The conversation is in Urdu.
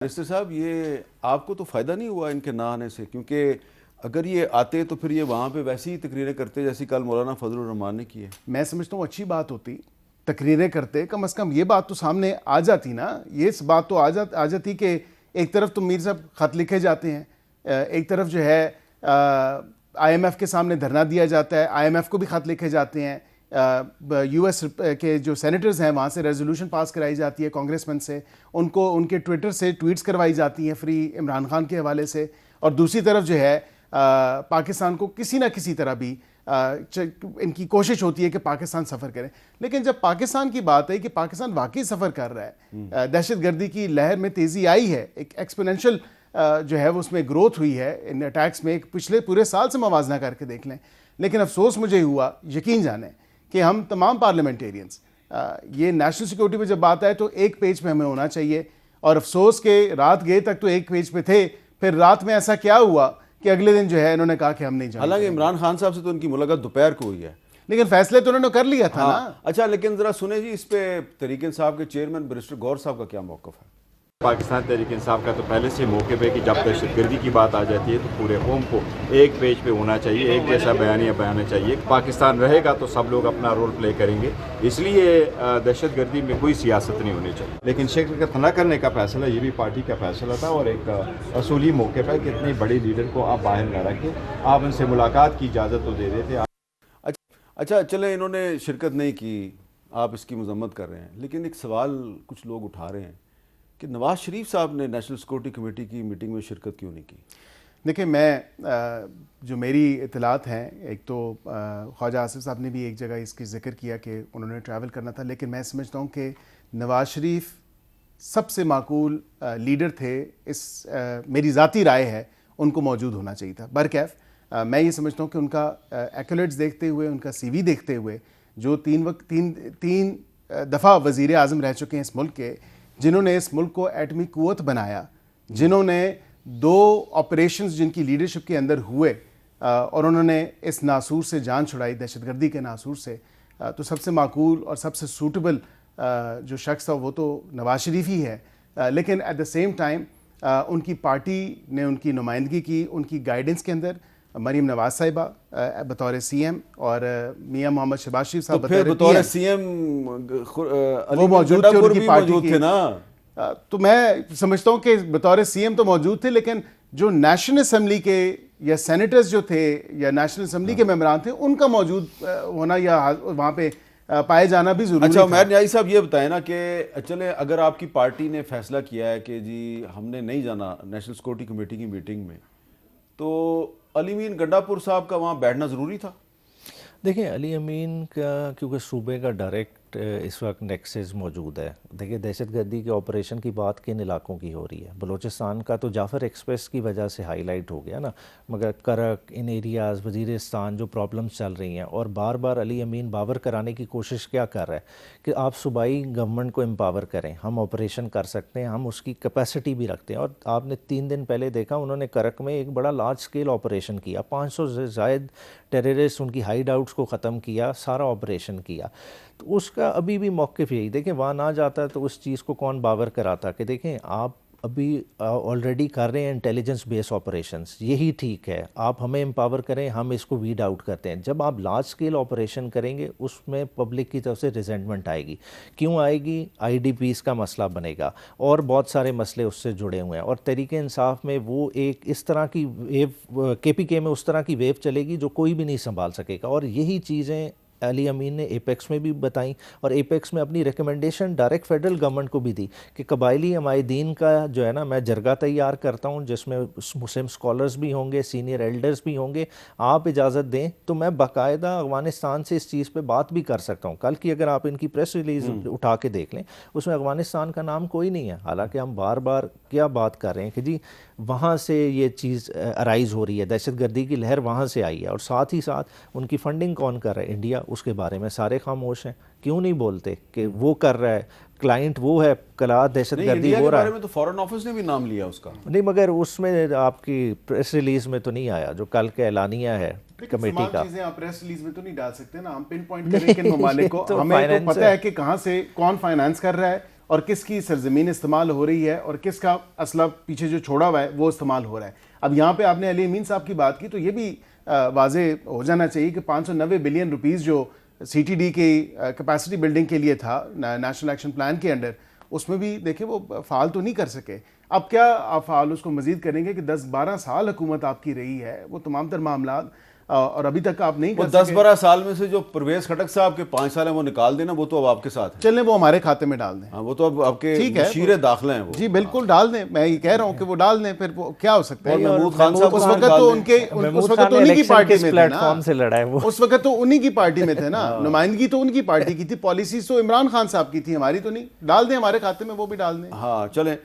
منسٹر صاحب، یہ آپ کو تو فائدہ نہیں ہوا ان کے نہ آنے سے؟ کیونکہ اگر یہ آتے تو پھر یہ وہاں پہ ویسی ہی تقریریں کرتے جیسی کل مولانا فضل الرحمان نے کی ہے۔ میں سمجھتا ہوں اچھی بات ہوتی، تقریریں کرتے، کم از کم یہ بات تو سامنے آ جاتی نا، یہ بات تو آ جاتی کہ ایک طرف تو میر صاحب خط لکھے جاتے ہیں، ایک طرف جو ہے آئی ایم ایف کے سامنے دھرنا دیا جاتا ہے، آئی ایم ایف کو بھی خط لکھے جاتے ہیں، یو ایس کے جو سینیٹرز ہیں وہاں سے ریزولوشن پاس کرائی جاتی ہے کانگریس مین سے، ان کو ان کے ٹویٹر سے ٹویٹس کروائی جاتی ہیں فری عمران خان کے حوالے سے، اور دوسری طرف جو ہے پاکستان کو کسی نہ کسی طرح بھی ان کی کوشش ہوتی ہے کہ پاکستان سفر کرے۔ لیکن جب پاکستان کی بات ہے کہ پاکستان واقعی سفر کر رہا ہے، دہشت گردی کی لہر میں تیزی آئی ہے، ایک ایکسپونینشل جو ہے وہ اس میں گروتھ ہوئی ہے ان اٹیکس میں، ایک پچھلے پورے سال سے موازنہ کر کے دیکھ لیں، لیکن افسوس مجھے ہوا، یقین جانیں کہ ہم تمام پارلیمنٹیرینز یہ نیشنل سیکورٹی پہ جب بات آئے تو ایک پیج پہ ہمیں ہونا چاہیے، اور افسوس کہ رات گئے تک تو ایک پیج پہ تھے، پھر رات میں ایسا کیا ہوا کہ اگلے دن جو ہے انہوں نے کہا کہ ہم نہیں جانا۔ حالانکہ عمران خان صاحب سے تو ان کی ملاقات دوپہر کو ہوئی ہے، لیکن فیصلے تو انہوں نے کر لیا تھا نا۔ اچھا، لیکن ذرا سنیں جی، اس پہ تحریک انصاف کے چیئرمین بیرسٹر گور صاحب کا کیا موقف ہے؟ پاکستان تحریک انصاف کا تو پہلے سے موقع پہ کہ جب دہشت گردی کی بات آ جاتی ہے تو پورے قوم کو ایک پیج پہ ہونا چاہیے، ایک جیسا بیانیہ بیانا چاہیے۔ پاکستان رہے گا تو سب لوگ اپنا رول پلے کریں گے، اس لیے دہشت گردی میں کوئی سیاست نہیں ہونی چاہیے۔ لیکن شرکت نہ کرنے کا فیصلہ یہ بھی پارٹی کا فیصلہ تھا، اور ایک اصولی موقع پہ کہ اتنے بڑے لیڈر کو آپ باہر نہ رکھیں، آپ ان سے ملاقات کی اجازت تو دے دیتے۔ اچھا چلیں، انہوں نے شرکت نہیں کی، آپ اس کی مذمت کر رہے ہیں، لیکن ایک سوال کچھ لوگ اٹھا رہے ہیں کہ نواز شریف صاحب نے نیشنل سیکورٹی کمیٹی کی میٹنگ میں شرکت کیوں نہیں کی؟ دیکھیں، میں جو میری اطلاعات ہیں، ایک تو خواجہ آصف صاحب نے بھی ایک جگہ اس کی ذکر کیا کہ انہوں نے ٹریول کرنا تھا، لیکن میں سمجھتا ہوں کہ نواز شریف سب سے معقول لیڈر تھے، اس میری ذاتی رائے ہے، ان کو موجود ہونا چاہیے تھا۔ برکیف میں یہ سمجھتا ہوں کہ ان کا ایکولیٹس دیکھتے ہوئے، ان کا سی وی دیکھتے ہوئے، جو تین دفعہ وزیر اعظم رہ چکے ہیں اس ملک کے، جنہوں نے اس ملک کو ایٹمی قوت بنایا، جنہوں نے 2 آپریشنز جن کی لیڈرشپ کے اندر ہوئے، اور انہوں نے اس ناسور سے جان چھڑائی، دہشت گردی کے ناسور سے، تو سب سے معقول اور سب سے سوٹیبل جو شخص تھا وہ تو نواز شریف ہی ہے۔ لیکن ایٹ دا سیم ٹائم ان کی پارٹی نے ان کی نمائندگی کی، ان کی گائیڈنس کے اندر مریم نواز صاحبہ بطور سی ایم، اور میاں محمد شہباز شریف صاحب بطور سی ایم وہ موجود تھے، ان کی پارٹی تھے نا۔ تو میں سمجھتا ہوں کہ بطور سی ایم تو موجود تھے، لیکن جو نیشنل اسمبلی کے یا سینیٹرز جو تھے یا نیشنل اسمبلی کے ممبران تھے، ان کا موجود ہونا یا وہاں پہ پائے جانا بھی ضروری اچھا، تھا۔ عمیر نیازی صاحب یہ بتائیں نا کہ چلے اگر آپ کی پارٹی نے فیصلہ کیا ہے کہ جی ہم نے نہیں جانا نیشنل سیکورٹی کمیٹی کی میٹنگ میں، تو علی امین گنڈا پور صاحب کا وہاں بیٹھنا ضروری تھا؟ دیکھیں، علی امین کا کیونکہ صوبے کا ڈائریکٹ اس وقت نیکسز موجود ہے۔ دیکھیں، دہشت گردی کے آپریشن کی بات کن علاقوں کی ہو رہی ہے؟ بلوچستان کا تو جعفر ایکسپریس کی وجہ سے ہائی لائٹ ہو گیا نا، مگر کرک، ان ایریاز، وزیرستان جو پرابلمز چل رہی ہیں، اور بار بار علی امین باور کرانے کی کوشش کیا کر رہا ہے کہ آپ صوبائی گورنمنٹ کو امپاور کریں، ہم آپریشن کر سکتے ہیں، ہم اس کی کیپیسٹی بھی رکھتے ہیں۔ اور آپ نے 3 دن پہلے دیکھا انہوں نے کرک میں ایک بڑا لارج سکیل آپریشن کیا، 500 سے زائد ٹیررسٹ، ان کی ہائیڈ آؤٹس کو ختم کیا، سارا آپریشن کیا۔ تو اس کا ابھی بھی موقف یہی، دیکھیں وہاں نہ جاتا تو اس چیز کو کون باور کراتا کہ دیکھیں آپ ابھی آلریڈی کر رہے ہیں انٹیلیجنس بیس آپریشنز، یہی ٹھیک ہے، آپ ہمیں امپاور کریں، ہم اس کو ویڈ آؤٹ کرتے ہیں۔ جب آپ لارج سکیل آپریشن کریں گے اس میں پبلک کی طرف سے ریزنٹمنٹ آئے گی۔ کیوں آئے گی؟ آئی ڈی پیز کا مسئلہ بنے گا، اور بہت سارے مسئلے اس سے جڑے ہوئے ہیں، اور تحریک انصاف میں وہ ایک اس طرح کی ویو، کے پی کے میں اس طرح کی ویو چلے گی جو کوئی بھی نہیں سنبھال سکے گا۔ اور یہی چیزیں علی امین نے ایپیکس میں بھی بتائیں، اور ایپیکس میں اپنی ریکمنڈیشن ڈائریکٹ فیڈرل گورنمنٹ کو بھی دی کہ قبائلی عمائدین کا جو ہے نا، میں جرگہ تیار کرتا ہوں جس میں مسلم اسکالرز بھی ہوں گے، سینئر ایلڈرز بھی ہوں گے، آپ اجازت دیں تو میں باقاعدہ افغانستان سے اس چیز پہ بات بھی کر سکتا ہوں۔ کل کی اگر آپ ان کی پریس ریلیز اٹھا کے دیکھ لیں، اس میں افغانستان کا نام کوئی نہیں ہے، حالانکہ ہم بار بار کیا بات کر رہے ہیں کہ جی وہاں سے یہ چیز ارائز ہو رہی ہے، دہشت گردی کی لہر وہاں سے آئی ہے، اور ساتھ ہی ساتھ ان کی فنڈنگ کون کر رہا ہے؟ انڈیا۔ اس کے بارے میں سارے خاموش ہیں، کیوں نہیں بولتے کہ وہ کر رہا ہے، کلائنٹ وہ ہے، کلا دہشت گردی ہو رہا ہے۔ میں تو فورن آفس نے بھی نام لیا اس کا، نہیں مگر اس میں آپ کی پریس ریلیز میں تو نہیں آیا جو کل کا اعلانیہ ہے کمیٹی کا۔ چیزیں آپ پریس ریلیز میں تو نہیں ڈال سکتے نا، ہم پن پوائنٹ کریں کن ممالک کو، ہمیں تو پتہ ہے کہ کہاں سے کون فائنانس کر رہا ہے، اور کس کی سرزمین استعمال ہو رہی ہے اور کس کا اسلحہ پیچھے جو چھوڑا ہوا ہے وہ استعمال ہو رہا ہے. اب یہاں پہ آپ نے علی امین صاحب کی بات کی تو یہ بھی واضح ہو جانا چاہیے کہ 590 بلین روپیز جو سی ٹی ڈی کی کیپیسٹی بلڈنگ کے لیے تھا نیشنل ایکشن پلان کے انڈر, اس میں بھی دیکھیں وہ فعال تو نہیں کر سکے. اب کیا آپ فعال اس کو مزید کریں گے کہ 10-12 سال حکومت آپ کی رہی ہے, وہ تمام تر معاملات اور ابھی تک آپ نہیں وہ کر سکے. 10-12 سال میں سے جو پرویز خٹک صاحب کے 5 سال ہیں وہ نکال دینا, وہ تو اب آپ کے ساتھ ہیں. چلیں وہ ہمارے کھاتے میں ڈال دیں. ہاں وہ تو اب آپ کے ٹھیک ہے, مشیر داخلہ ہیں وہ. جی بالکل ڈال دیں, میں یہ کہہ رہا ہوں کہ وہ ڈال دیں, پھر وہ کیا ہو سکتا ہے. اور محمود خان صاحب اس کو وقت تو ان کے اس وقت تو انہی کی پارٹی میں تھے نا, سے لڑا ہے وہ, اس وقت تو انہی کی پارٹی میں تھے نا, نمائندگی تو ان کی پارٹی کی تھی, پالیسیز تو عمران خان صاحب کی تھی, ہماری تو نہیں. ڈال دیں ہمارے کھاتے میں, وہ بھی ڈال دیں. ہاں چلیں